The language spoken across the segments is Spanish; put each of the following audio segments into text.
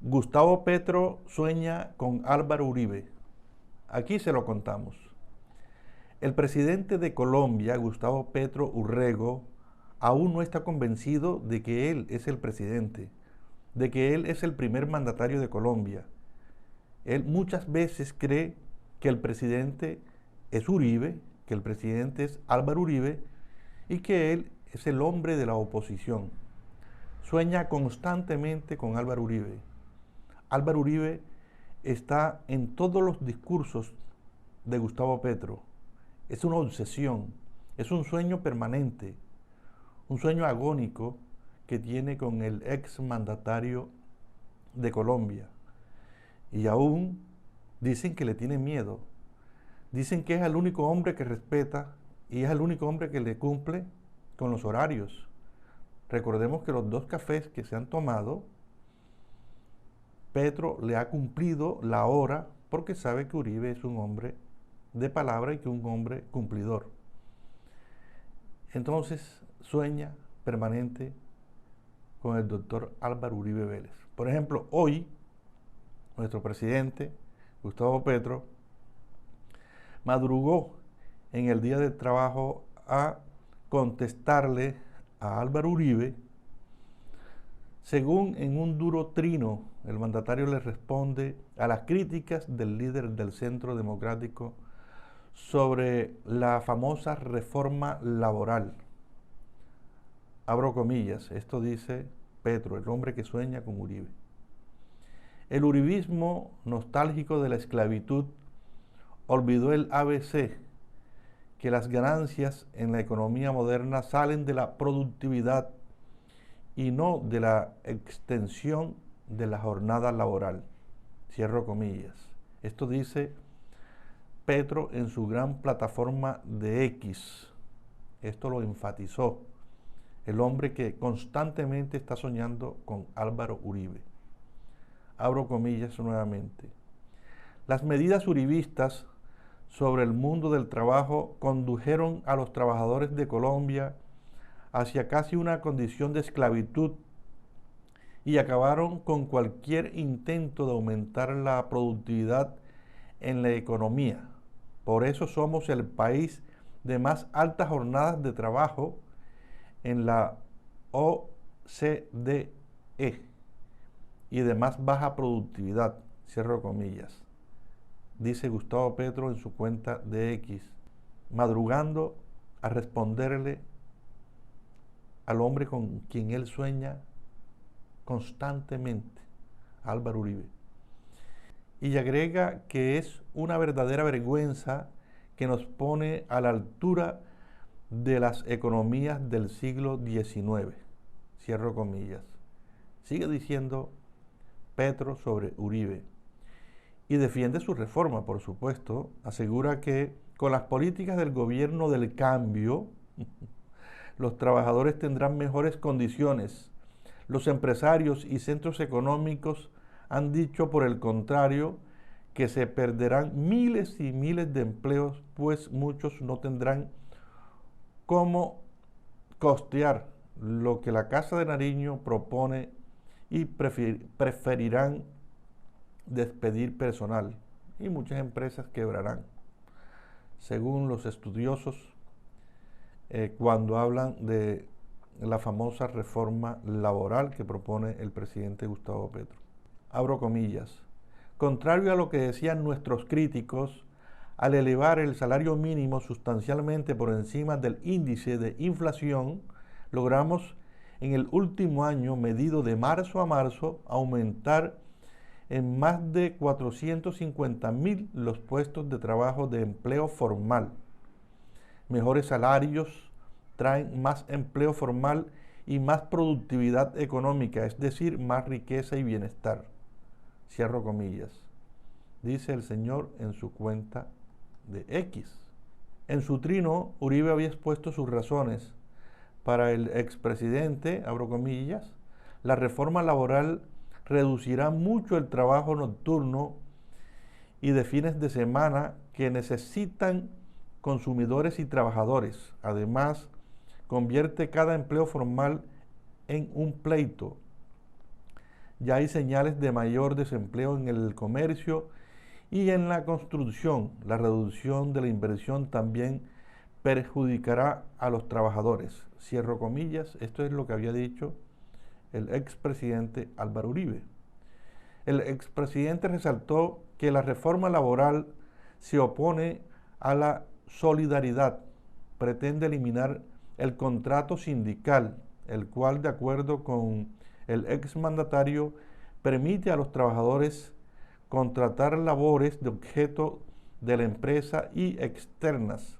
Gustavo Petro sueña con Álvaro Uribe. Aquí se lo contamos. El presidente de Colombia, Gustavo Petro Urrego, aún no está convencido de que él es el presidente, de que él es el primer mandatario de Colombia. Él muchas veces cree que el presidente es Uribe, que el presidente es Álvaro Uribe y que él es el hombre de la oposición. Sueña constantemente con Álvaro Uribe. Álvaro Uribe está en todos los discursos de Gustavo Petro. Es una obsesión, es un sueño permanente, un sueño agónico que tiene con el ex mandatario de Colombia. Y aún dicen que le tiene miedo. Dicen que es el único hombre que respeta y es el único hombre que le cumple con los horarios. Recordemos que los 2 cafés que se han tomado, Petro le ha cumplido la hora porque sabe que Uribe es un hombre de palabra y que es un hombre cumplidor. Entonces sueña permanente con el doctor Álvaro Uribe Vélez. Por ejemplo, hoy nuestro presidente, Gustavo Petro, madrugó en el día de trabajo a contestarle a Álvaro Uribe. Según en un duro trino, el mandatario le responde a las críticas del líder del Centro Democrático sobre la famosa reforma laboral. Abro comillas, esto dice Petro, el hombre que sueña con Uribe. El uribismo nostálgico de la esclavitud olvidó el ABC, que las ganancias en la economía moderna salen de la productividad y no de la extensión de la jornada laboral. Cierro comillas. Esto dice Petro en su gran plataforma de X. Esto lo enfatizó el hombre que constantemente está soñando con Álvaro Uribe. Abro comillas nuevamente. Las medidas uribistas sobre el mundo del trabajo condujeron a los trabajadores de Colombia hacia casi una condición de esclavitud y acabaron con cualquier intento de aumentar la productividad en la economía. Por eso somos el país de más altas jornadas de trabajo en la OCDE y de más baja productividad, cierro comillas, dice Gustavo Petro en su cuenta de X, madrugando a responderle al hombre con quien él sueña constantemente, Álvaro Uribe. Y agrega que es una verdadera vergüenza que nos pone a la altura de las economías del siglo XIX, cierro comillas. Sigue diciendo Petro sobre Uribe. Y defiende su reforma, por supuesto. Asegura que con las políticas del gobierno del cambio, los trabajadores tendrán mejores condiciones. Los empresarios y centros económicos han dicho, por el contrario, que se perderán miles y miles de empleos, pues muchos no tendrán cómo costear lo que la Casa de Nariño propone y preferirán despedir personal y muchas empresas quebrarán, según los estudiosos, cuando hablan de la famosa reforma laboral que propone el presidente Gustavo Petro. Abro comillas. Contrario a lo que decían nuestros críticos, al elevar el salario mínimo sustancialmente por encima del índice de inflación, logramos en el último año, medido de marzo a marzo, aumentar en más de 450,000 los puestos de trabajo de empleo formal. Mejores salarios traen más empleo formal y más productividad económica, es decir, más riqueza y bienestar. Cierro comillas. Dice el señor en su cuenta de X. En su trino, Uribe había expuesto sus razones. Para el expresidente, abro comillas, la reforma laboral reducirá mucho el trabajo nocturno y de fines de semana que necesitan consumidores y trabajadores. Además, convierte cada empleo formal en un pleito, Ya hay señales de mayor desempleo en el comercio y en la construcción. La reducción de la inversión también perjudicará a los trabajadores. Cierro comillas, esto es lo que había dicho el expresidente Álvaro Uribe. El expresidente resaltó que la reforma laboral se opone a la solidaridad, pretende eliminar el contrato sindical, el cual, de acuerdo con el exmandatario, permite a los trabajadores contratar labores de objeto de la empresa y externas,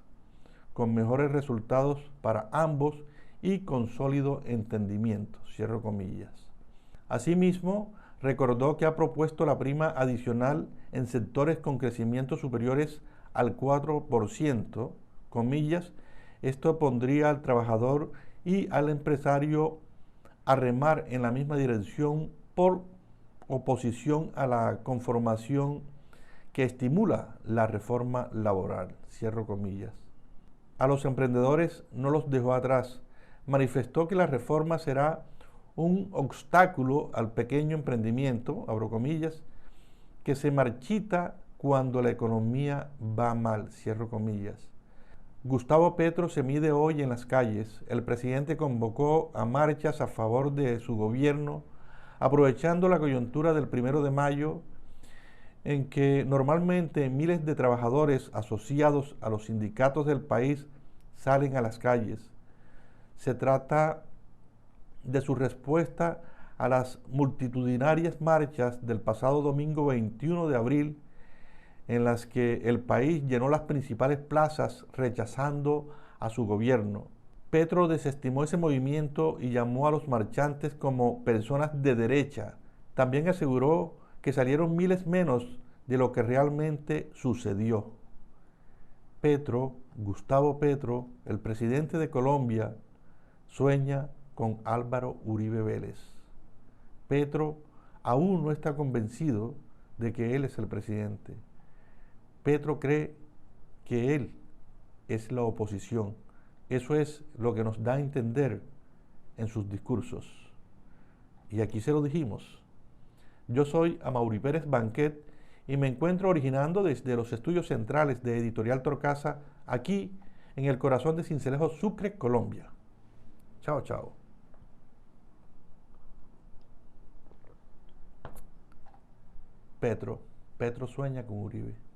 con mejores resultados para ambos y con sólido entendimiento. Cierro comillas. Asimismo, recordó que ha propuesto la prima adicional en sectores con crecimientos superiores al 4%, comillas, esto pondría al trabajador y al empresario a remar en la misma dirección por oposición a la conformación que estimula la reforma laboral, cierro comillas. A los emprendedores no los dejó atrás. Manifestó que la reforma será un obstáculo al pequeño emprendimiento, abro comillas, que se marchita cuando la economía va mal, cierro comillas. Gustavo Petro se mide hoy en las calles. El presidente convocó a marchas a favor de su gobierno, aprovechando la coyuntura del 1 de mayo, en que normalmente miles de trabajadores asociados a los sindicatos del país salen a las calles. Se trata de su respuesta a las multitudinarias marchas del pasado domingo 21 de abril, en las que el país llenó las principales plazas rechazando a su gobierno. Petro desestimó ese movimiento y llamó a los marchantes como personas de derecha. También aseguró que salieron miles menos de lo que realmente sucedió. Gustavo Petro, el presidente de Colombia, sueña con Álvaro Uribe Vélez. Petro aún no está convencido de que él es el presidente. Petro cree que él es la oposición. Eso es lo que nos da a entender en sus discursos. Y aquí se lo dijimos. Yo soy Amaury Pérez Banquet y me encuentro originando desde los estudios centrales de Editorial Torcasa, aquí en el corazón de Sincelejo, Sucre, Colombia. Chao, chao. Petro sueña con Uribe.